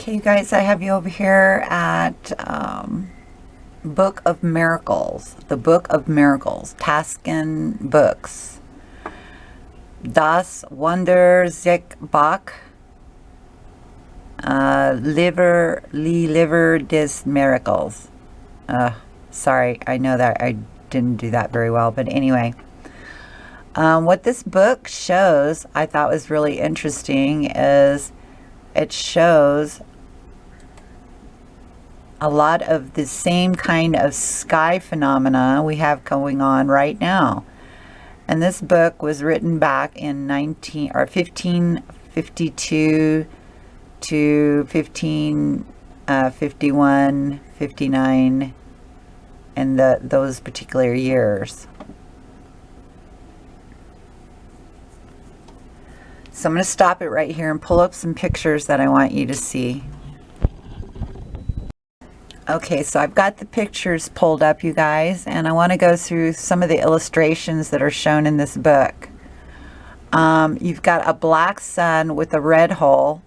Okay, you guys, I have you over here at Book of Miracles. The Book of Miracles. Tasken Books. Das Wundersichtbach. Liver des Miracles. Sorry, I know that I didn't do that very well, but anyway. What this book shows, I thought was really interesting, is it shows a lot of the same kind of sky phenomena we have going on right now. And this book was written back in 1552 to 1551, 59, and those particular years. So I'm going to stop it right here and pull up some pictures that I want you to see. Okay, so I've got the pictures pulled up, you guys, and I want to go through some of the illustrations that are shown in this book. You've got a black sun with a red hole,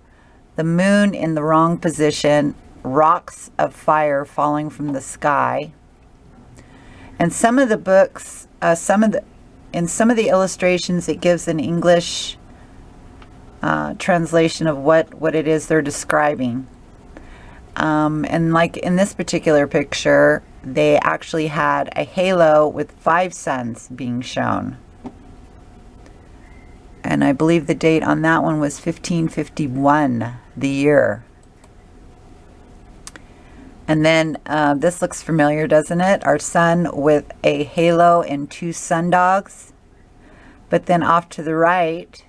the moon in the wrong position, rocks of fire falling from the sky. And some of the books, in some of the illustrations, it gives an English translation of what it is they're describing. And like in this particular picture, they actually had a halo with 5 suns being shown. And I believe the date on that one was 1551, the year. And then this looks familiar, doesn't it? Our sun with a halo and 2 sundogs. But then off to the right,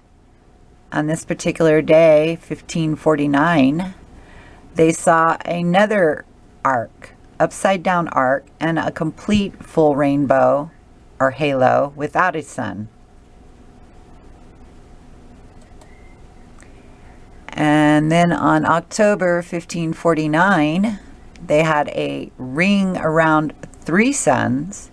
on this particular day, 1549, they saw another arc, upside down arc, and a complete full rainbow or halo without a sun. And then on October 1549, they had a ring around 3 suns,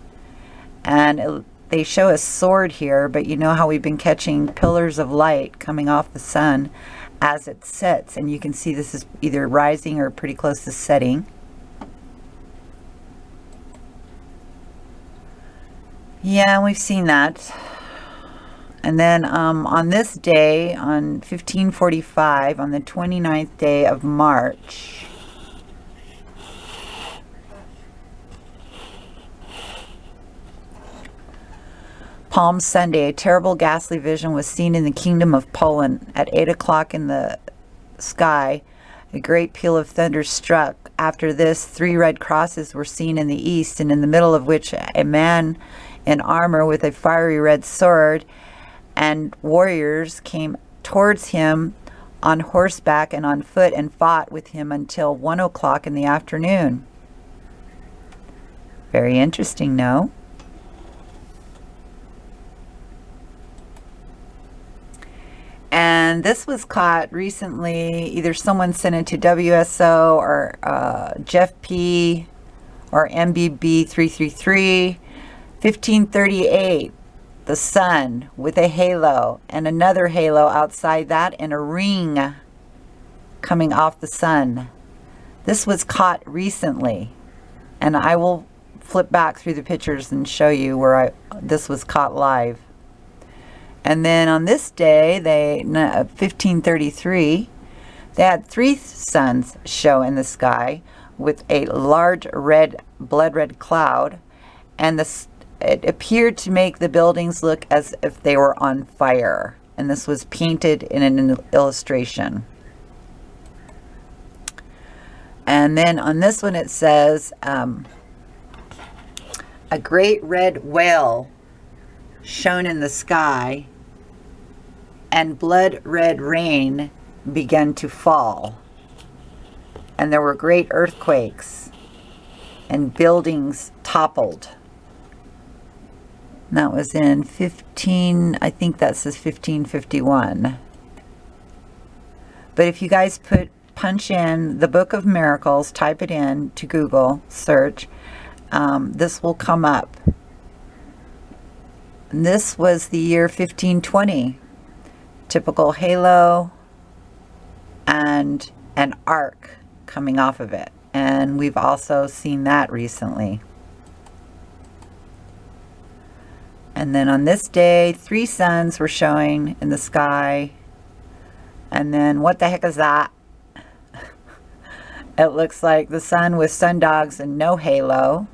and they show a sword here, but you know how we've been catching pillars of light coming off the sun as it sets, and you can see this is either rising or pretty close to setting. Yeah, we've seen that. And then on this day, on 1545, on the 29th day of March, Palm Sunday, a terrible ghastly vision was seen in the kingdom of Poland. At 8 o'clock in the sky, a great peal of thunder struck. After this, 3 red crosses were seen in the east, and in the middle of which a man in armor with a fiery red sword, and warriors came towards him on horseback and on foot and fought with him until 1 o'clock in the afternoon. Very interesting, no? And this was caught recently. Either someone sent it to WSO or Jeff P. or MBB 333. 1538, the sun with a halo and another halo outside that and a ring coming off the sun. This was caught recently, and I will flip back through the pictures and show you where this was caught live. And then on this day, 1533, they had 3 suns show in the sky with a large blood red cloud, and it appeared to make the buildings look as if they were on fire. And this was painted in an illustration. And then on this one it says, a great red whale shone in the sky, and blood red rain began to fall, and there were great earthquakes, and buildings toppled. And that was in I think that says 1551. But if you guys punch in the Book of Miracles, type it in to Google search, this will come up. And this was the year 1520. Typical halo and an arc coming off of it. And we've also seen that recently. And then on this day, 3 suns were showing in the sky. And then what the heck is that? It looks like the sun with sundogs and no halo.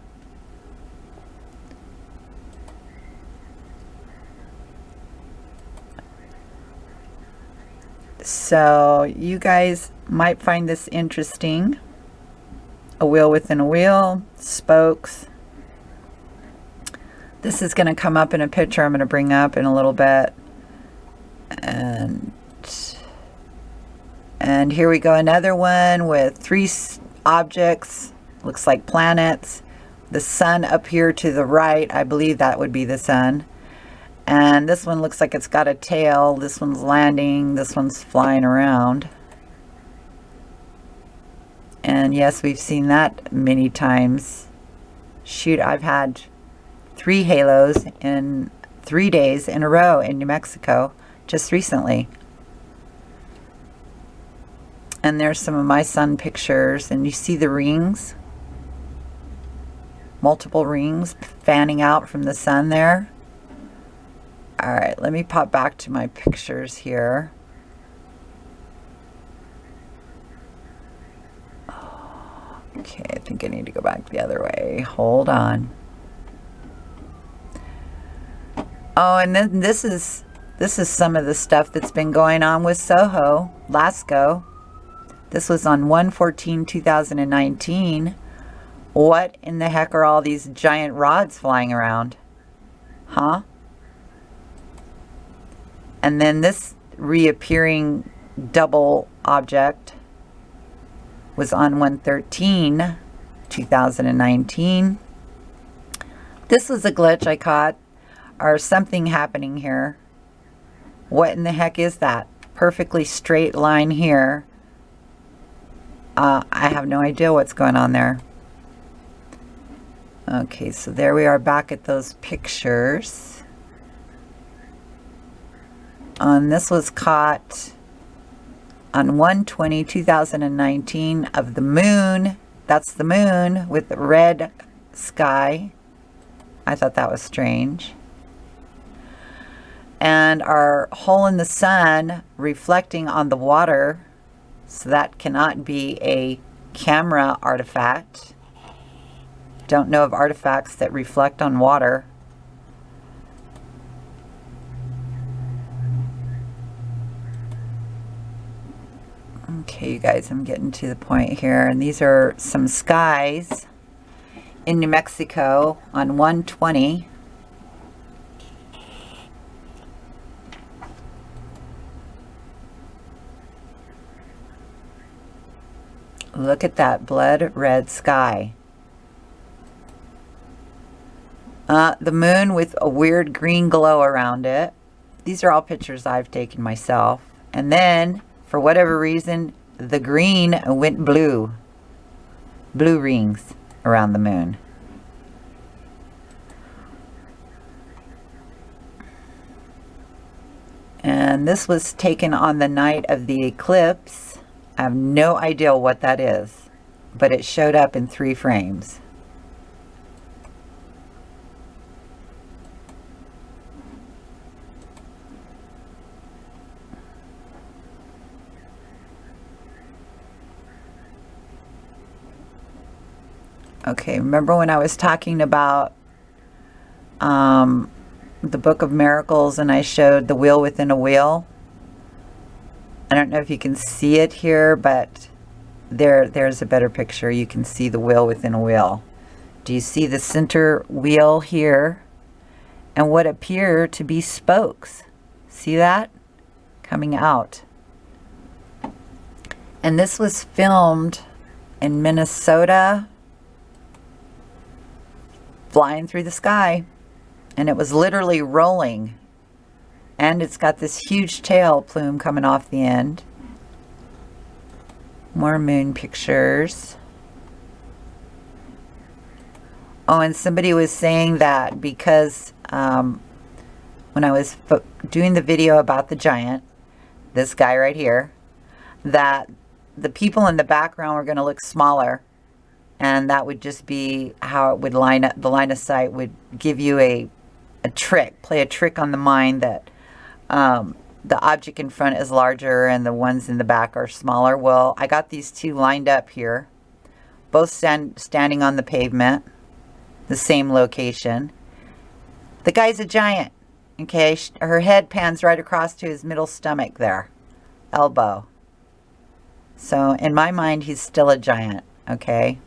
So you guys might find this interesting. A wheel within a wheel, spokes. This is going to come up in a picture I'm going to bring up in a little bit. And here we go, another one with 3 objects, looks like planets. The sun up here to the right, I believe that would be the sun. And this one looks like it's got a tail. This one's landing, this one's flying around. And yes, we've seen that many times. Shoot, I've had 3 halos in 3 days in a row in New Mexico just recently. And there's some of my sun pictures, and you see the rings, multiple rings fanning out from the sun there. All right, let me pop back to my pictures here. Okay, I think I need to go back the other way. Hold on. Oh, and then this is some of the stuff that's been going on with Soho, LASCO. This was on 1/14/2019. What in the heck are all these giant rods flying around? Huh? And then this reappearing double object was on 1/13/2019. This was a glitch I caught, or something happening here. What in the heck is that? Perfectly straight line here. I have no idea what's going on there. Okay, so there we are back at those pictures. And this was caught on 1/20/2019 of the moon. That's the moon with the red sky. I thought that was strange. And our hole in the sun reflecting on the water. So that cannot be a camera artifact. Don't know of artifacts that reflect on water. Okay, you guys, I'm getting to the point here. And these are some skies in New Mexico on 1/20. Look at that blood red sky. The moon with a weird green glow around it. These are all pictures I've taken myself. And then, for whatever reason, the green went blue. Blue rings around the moon. And this was taken on the night of the eclipse. I have no idea what that is, but it showed up in 3 frames. Okay, remember when I was talking about the Book of Miracles and I showed the wheel within a wheel? I don't know if you can see it here, but there's a better picture. You can see the wheel within a wheel. Do you see the center wheel here? And what appear to be spokes. See that? Coming out. And this was filmed in Minnesota, flying through the sky. And it was literally rolling. And it's got this huge tail plume coming off the end. More moon pictures. Oh, and somebody was saying that because when I was doing the video about the giant, this guy right here, that the people in the background were going to look smaller, and that would just be how it would line up. The line of sight would give you a trick, play a trick on the mind that the object in front is larger and the ones in the back are smaller. Well, I got these two lined up here, both standing on the pavement, the same location. The guy's a giant, okay? Her head pans right across to his middle stomach there, elbow. So in my mind, he's still a giant, okay?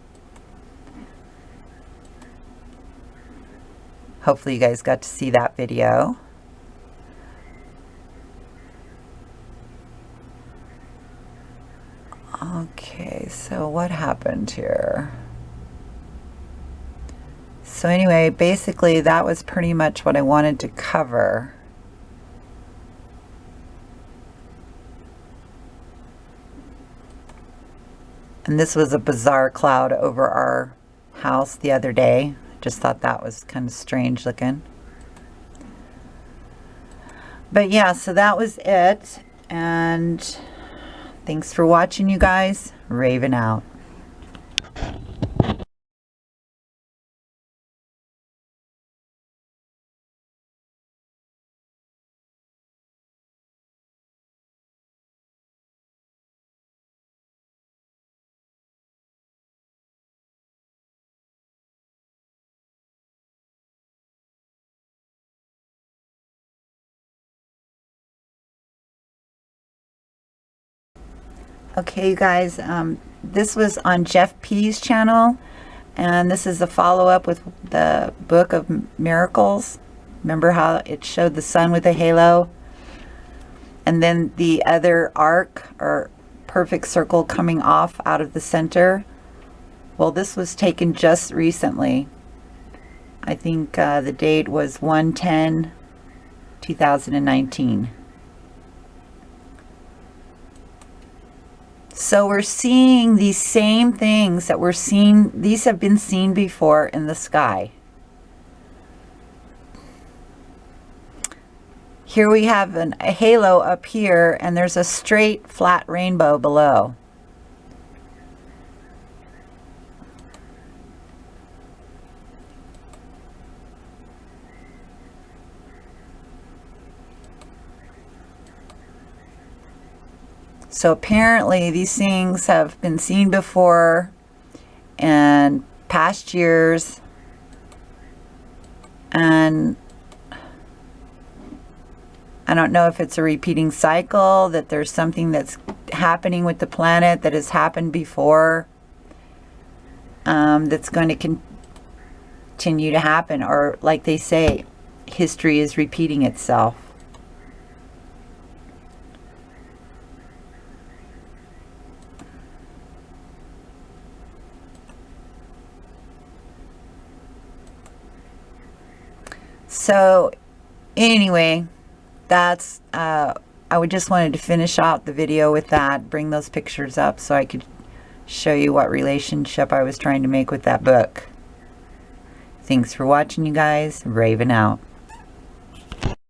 Hopefully you guys got to see that video. Okay, so what happened here? So anyway, basically that was pretty much what I wanted to cover. And this was a bizarre cloud over our house the other day. Just thought that was kind of strange looking. But yeah, so that was it. And thanks for watching, you guys. Raven out. Okay, you guys, this was on Jeff P's channel, and this is a follow-up with the Book of Miracles. Remember how it showed the sun with a halo, and then the other arc or perfect circle coming off out of the center? Well, this was taken just recently. I think the date was 1/10/2019. So we're seeing these same things that we're seeing. These have been seen before in the sky. Here we have a halo up here, and there's a straight flat rainbow below. So apparently these things have been seen before in past years, and I don't know if it's a repeating cycle, that there's something that's happening with the planet that has happened before, that's going to continue to happen, or like they say, history is repeating itself. So anyway, that's I would just wanted to finish out the video with that, bring those pictures up so I could show you what relationship I was trying to make with that book. Thanks for watching, you guys. Raven out.